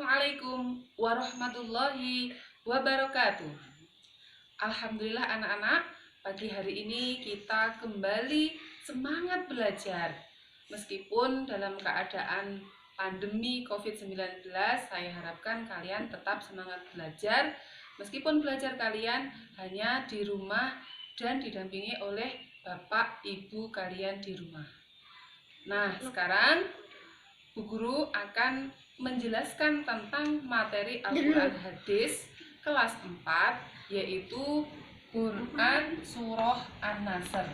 Assalamualaikum warahmatullahi wabarakatuh. Alhamdulillah anak-anak, pagi hari ini kita kembali semangat belajar. Meskipun dalam keadaan pandemi COVID-19, saya harapkan kalian tetap semangat belajar. Meskipun belajar kalian hanya di rumah dan didampingi oleh Bapak Ibu kalian di rumah. Nah, sekarang Bu Guru akan menjelaskan tentang materi Al-Quran Hadis kelas 4, yaitu Quran Surah An-Nasr.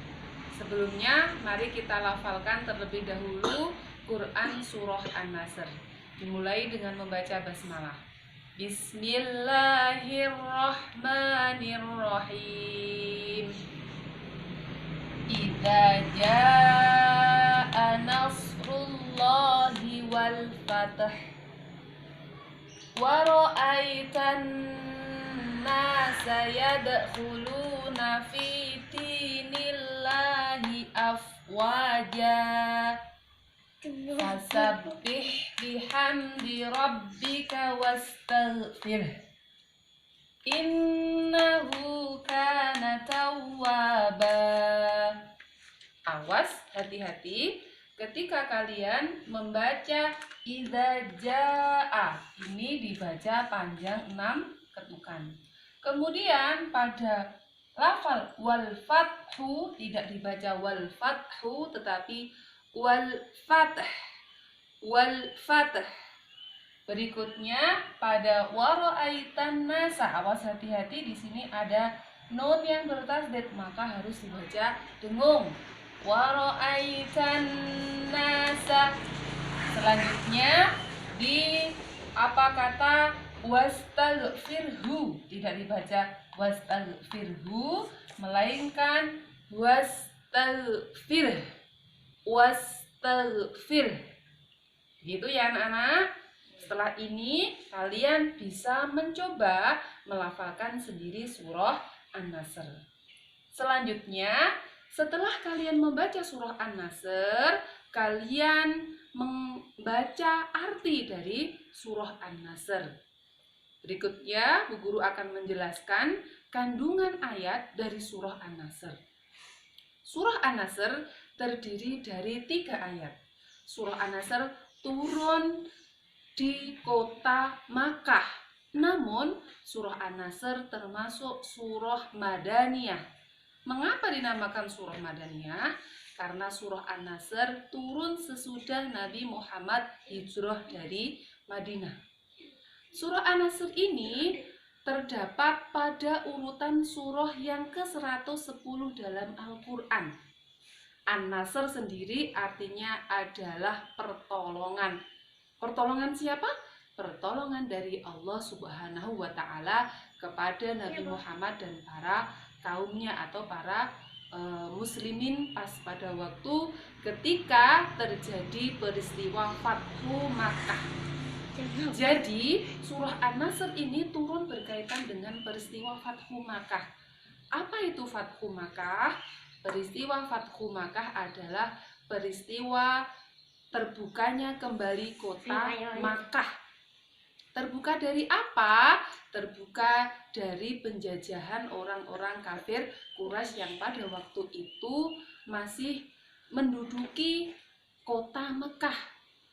Sebelumnya, mari kita lafalkan terlebih dahulu Quran Surah An-Nasr. Dimulai dengan membaca basmalah. Bismillahirrahmanirrahim. Idza jaa nasrullahi wal fath wa ra'aitan nasa yadkhuluna fi dinillahi afwaja fasabbih bihamdi rabbika wastaghfir innahu kana tawwaba. Awas, hati-hati ketika kalian membaca idza jaa. Ini dibaca panjang 6 ketukan. Kemudian pada lafal wal fathu tidak dibaca wal fathu tetapi wal fath. Wal fath. Berikutnya pada wara'aitan nasa. Awas, hati-hati, di sini ada nun yang bertasdid, maka harus dibaca dengung. Wara'aitan nasa. Selanjutnya di apa kata wastaghfirhu, tidak dibaca wastaghfirhu melainkan wastaghfir. Wastaghfir. Gitu ya anak-anak. Setelah ini kalian bisa mencoba melafalkan sendiri surah An-Nasr. Selanjutnya, setelah kalian membaca surah An-Nasr, kalian membaca arti dari surah An-Nasr. Berikutnya, Bu Guru akan menjelaskan kandungan ayat dari surah An-Nasr. Surah An-Nasr terdiri dari 3 ayat. Surah An-Nasr turun di kota Makkah. Namun, surah An-Nasr termasuk surah Madaniyah. Mengapa dinamakan surah Madaniyah? Karena surah An-Nasr turun sesudah Nabi Muhammad hijrah dari Madinah. Surah An-Nasr ini terdapat pada urutan surah yang ke-110 dalam Al-Quran. An-Nasr sendiri artinya adalah pertolongan. Pertolongan siapa? Pertolongan dari Allah Subhanahu wa Ta'ala kepada Nabi Muhammad dan para kaumnya atau para muslimin pas pada waktu ketika terjadi peristiwa Fathu Makkah. Jadi surah An-Nasr ini turun berkaitan dengan peristiwa Fathu Makkah. Apa itu Fathu Makkah? Peristiwa Fathu Makkah adalah peristiwa terbukanya kembali kota Makkah. Terbuka dari apa? Terbuka dari penjajahan orang-orang kafir Quraisy yang pada waktu itu masih menduduki kota Mekah.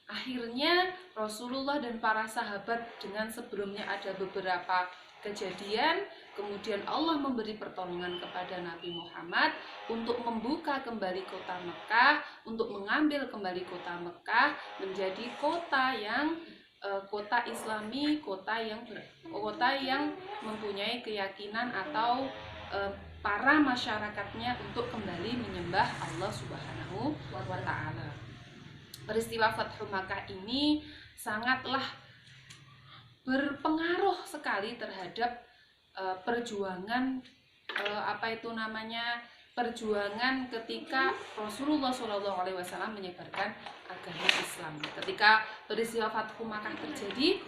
Akhirnya Rasulullah dan para sahabat dengan sebelumnya ada beberapa kejadian, kemudian Allah memberi pertolongan kepada Nabi Muhammad untuk membuka kembali kota Mekah, untuk mengambil kembali kota Mekah menjadi kota yang kota Islami, kota yang mempunyai keyakinan atau para masyarakatnya untuk kembali menyembah Allah Subhanahu wa Ta'ala. Peristiwa Fathu Makkah ini sangatlah berpengaruh sekali terhadap perjuangan perjuangan ketika Rasulullah SAW menyebarkan agama Islam. Ketika peristiwa Fathu Makkah terjadi,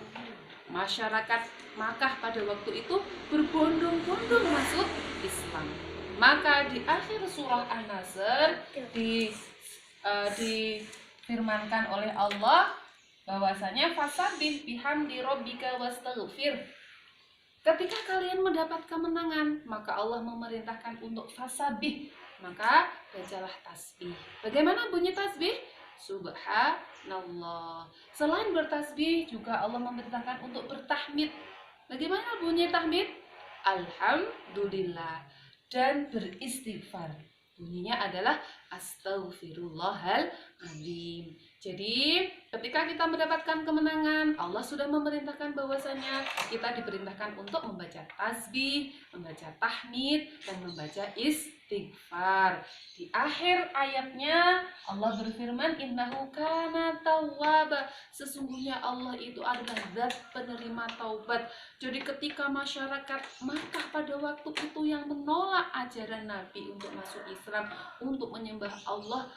masyarakat Makkah pada waktu itu berbondong-bondong masuk Islam. Maka di akhir surah An-Nasr difirmankan oleh Allah bahwasanya fasabbih bihamdi rabbika wastaghfir. Ketika kalian mendapat kemenangan, maka Allah memerintahkan untuk fasabbih, maka bacalah tasbih. Bagaimana bunyi tasbih? Subhanallah. Selain bertasbih juga Allah memerintahkan untuk bertahmid. Bagaimana bunyi tahmid? Alhamdulillah. Dan beristighfar. Bunyinya adalah Astaghfirullahaladzim. Jadi ketika kita mendapatkan kemenangan, Allah sudah memerintahkan bahwasanya kita diperintahkan untuk membaca tasbih, membaca tahmid, dan membaca istighfar. Di akhir ayatnya Allah berfirman, Innahu kana tawwaba. Sesungguhnya Allah itu adalah zat penerima taubat. Jadi ketika masyarakat Makkah pada waktu itu yang menolak ajaran Nabi untuk masuk Islam, untuk menyembah Allah,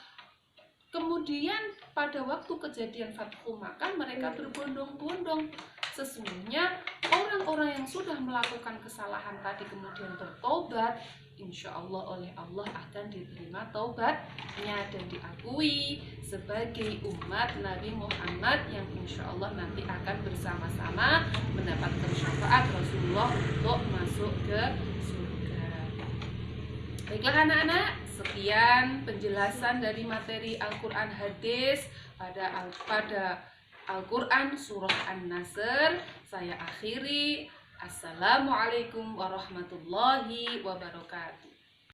kemudian pada waktu kejadian Fathu Makkah mereka berbondong-bondong. Sesungguhnya orang-orang yang sudah melakukan kesalahan tadi kemudian bertobat, insya Allah oleh Allah akan diterima taubatnya dan diakui sebagai umat Nabi Muhammad yang insya Allah nanti akan bersama-sama mendapatkan syafaat Rasulullah untuk masuk ke surga. Baiklah anak-anak, sekian penjelasan dari materi Al-Quran hadis pada Al-Quran surah An-Nasr. Saya akhiri. Assalamualaikum warahmatullahi wabarakatuh.